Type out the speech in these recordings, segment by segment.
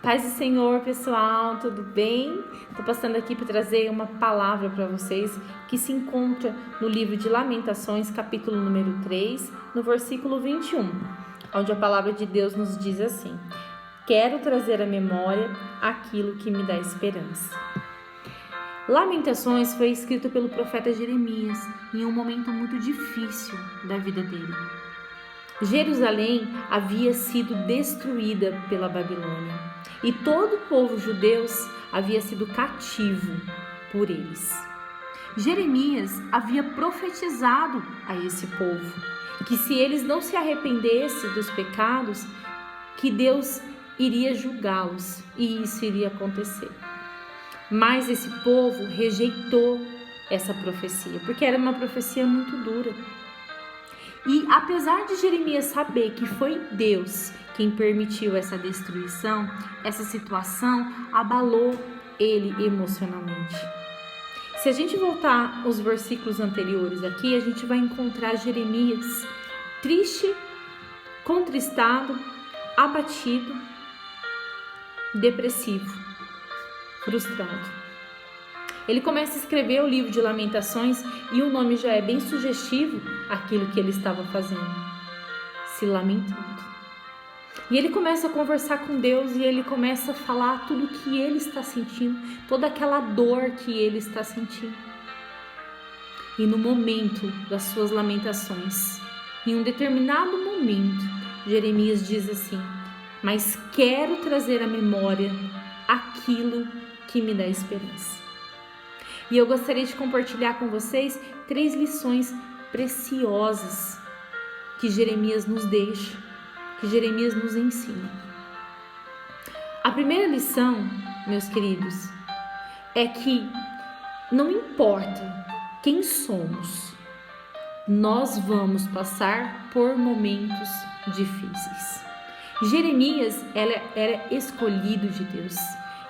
Paz do Senhor, pessoal, tudo bem? Estou passando aqui para trazer uma palavra para vocês que se encontra no livro de Lamentações, capítulo número 3, no versículo 21, onde a palavra de Deus nos diz assim: quero trazer à memória aquilo que me dá esperança. Lamentações foi escrito pelo profeta Jeremias em um momento muito difícil da vida dele. Jerusalém havia sido destruída pela Babilônia e todo o povo judeu havia sido cativo por eles. Jeremias havia profetizado a esse povo que se eles não se arrependessem dos pecados, que Deus iria julgá-los e isso iria acontecer. Mas esse povo rejeitou essa profecia, porque era uma profecia muito dura. E apesar de Jeremias saber que foi Deus quem permitiu essa destruição, essa situação abalou ele emocionalmente. Se a gente voltar aos versículos anteriores aqui, a gente vai encontrar Jeremias triste, contristado, abatido, depressivo, frustrado. Ele começa a escrever o livro de Lamentações e o nome já é bem sugestivo aquilo que ele estava fazendo, se lamentando. E ele começa a conversar com Deus e ele começa a falar tudo o que ele está sentindo, toda aquela dor que ele está sentindo. E no momento das suas lamentações, em um determinado momento, Jeremias diz assim: mas quero trazer à memória aquilo que me dá esperança. E eu gostaria de compartilhar com vocês 3 lições preciosas que Jeremias nos deixa, que Jeremias nos ensina. A primeira lição, meus queridos, é que não importa quem somos, nós vamos passar por momentos difíceis. Jeremias era escolhido de Deus.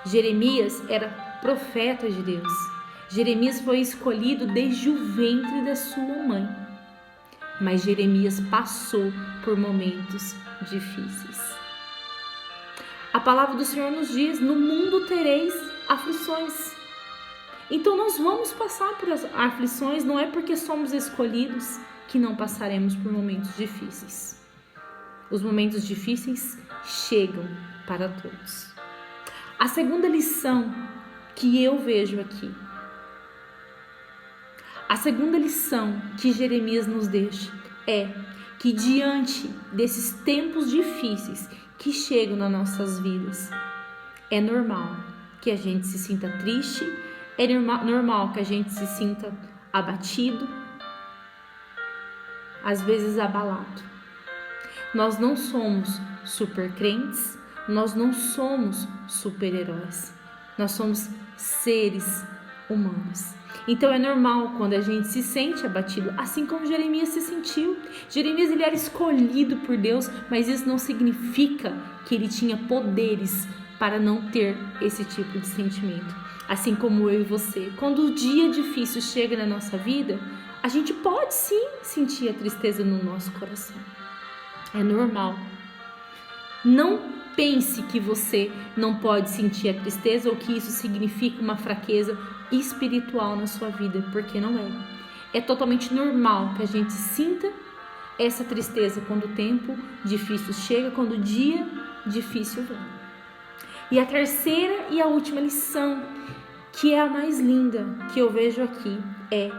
Jeremias era profeta de Deus. Jeremias foi escolhido desde o ventre da sua mãe, mas Jeremias passou por momentos difíceis. A palavra do Senhor nos diz: no mundo tereis aflições. Então nós vamos passar por aflições, não é porque somos escolhidos que não passaremos por momentos difíceis. Os momentos difíceis chegam para todos. A segunda lição que eu vejo aqui, a segunda lição que Jeremias nos deixa é que diante desses tempos difíceis que chegam nas nossas vidas, é normal que a gente se sinta triste, é normal que a gente se sinta abatido, às vezes abalado. Nós não somos super crentes, nós não somos super-heróis, nós somos seres humanos. Então é normal quando a gente se sente abatido, assim como Jeremias se sentiu. Jeremias ele era escolhido por Deus, mas isso não significa que ele tinha poderes para não ter esse tipo de sentimento. Assim como eu e você, quando o dia difícil chega na nossa vida, a gente pode sim sentir a tristeza no nosso coração. É normal. Não pense que você não pode sentir a tristeza ou que isso significa uma fraqueza espiritual na sua vida, porque não é. É totalmente normal que a gente sinta essa tristeza quando o tempo difícil chega, quando o dia difícil vem. E a terceira e a última lição, que é a mais linda que eu vejo aqui, é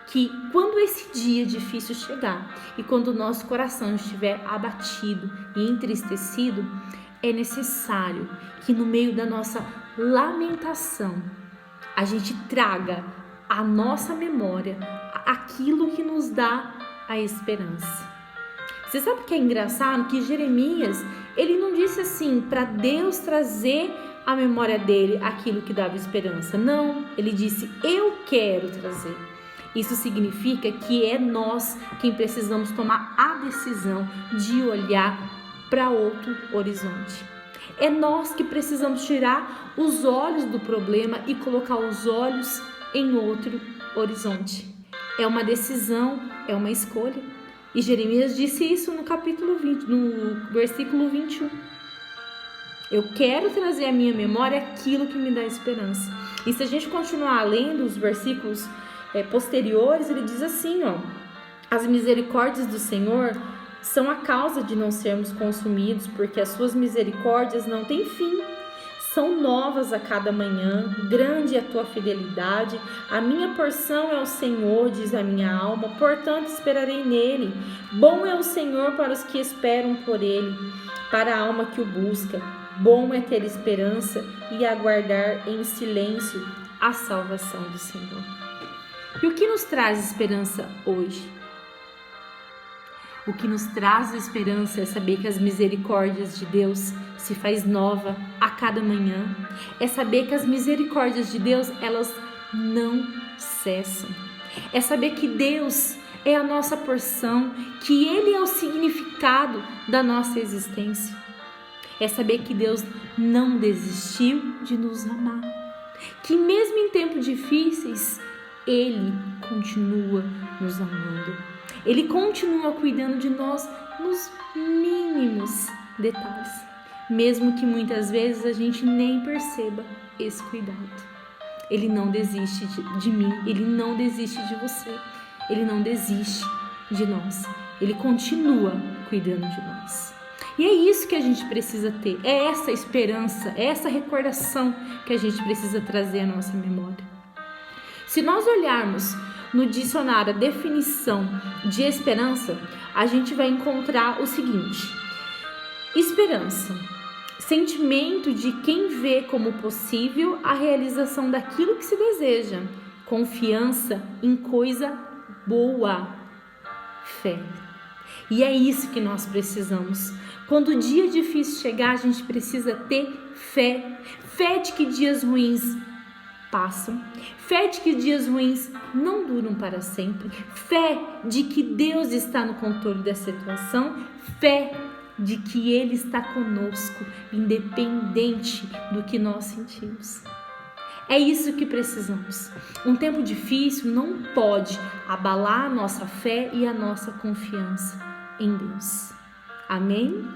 que quando esse dia difícil chegar e quando o nosso coração estiver abatido e entristecido, é necessário que no meio da nossa lamentação a gente traga à nossa memória aquilo que nos dá a esperança. Você sabe o que é engraçado? Que Jeremias, ele não disse assim para Deus trazer à memória dele aquilo que dava esperança. Não, ele disse: eu quero trazer. Isso significa que é nós quem precisamos tomar a decisão de olhar para outro horizonte. É nós que precisamos tirar os olhos do problema e colocar os olhos em outro horizonte. É uma decisão, é uma escolha. E Jeremias disse isso no capítulo 20, no versículo 21. Eu quero trazer à minha memória aquilo que me dá esperança. E se a gente continuar lendo os versículos posteriores, ele diz assim, ó: as misericórdias do Senhor são a causa de não sermos consumidos, porque as suas misericórdias não têm fim. São novas a cada manhã, grande é a tua fidelidade. A minha porção é o Senhor, diz a minha alma, portanto esperarei nele. Bom é o Senhor para os que esperam por ele, para a alma que o busca. Bom é ter esperança e aguardar em silêncio a salvação do Senhor. E o que nos traz esperança hoje? O que nos traz esperança é saber que as misericórdias de Deus se faz nova a cada manhã. É saber que as misericórdias de Deus, elas não cessam. É saber que Deus é a nossa porção, que Ele é o significado da nossa existência. É saber que Deus não desistiu de nos amar. Que mesmo em tempos difíceis, Ele continua nos amando. Ele continua cuidando de nós nos mínimos detalhes, mesmo que muitas vezes a gente nem perceba esse cuidado. Ele não desiste de mim, Ele não desiste de você, Ele não desiste de nós. Ele continua cuidando de nós. E é isso que a gente precisa ter, é essa esperança, é essa recordação que a gente precisa trazer à nossa memória. Se nós olharmos no dicionário a definição de esperança, a gente vai encontrar o seguinte: esperança, sentimento de quem vê como possível a realização daquilo que se deseja, confiança em coisa boa, fé. E é isso que nós precisamos. Quando o dia difícil chegar, a gente precisa ter fé. Fé de que dias ruins passam. Fé de que dias ruins não duram para sempre. Fé de que Deus está no controle da situação. Fé de que Ele está conosco, independente do que nós sentimos. É isso que precisamos. Um tempo difícil não pode abalar a nossa fé e a nossa confiança em Deus. Amém?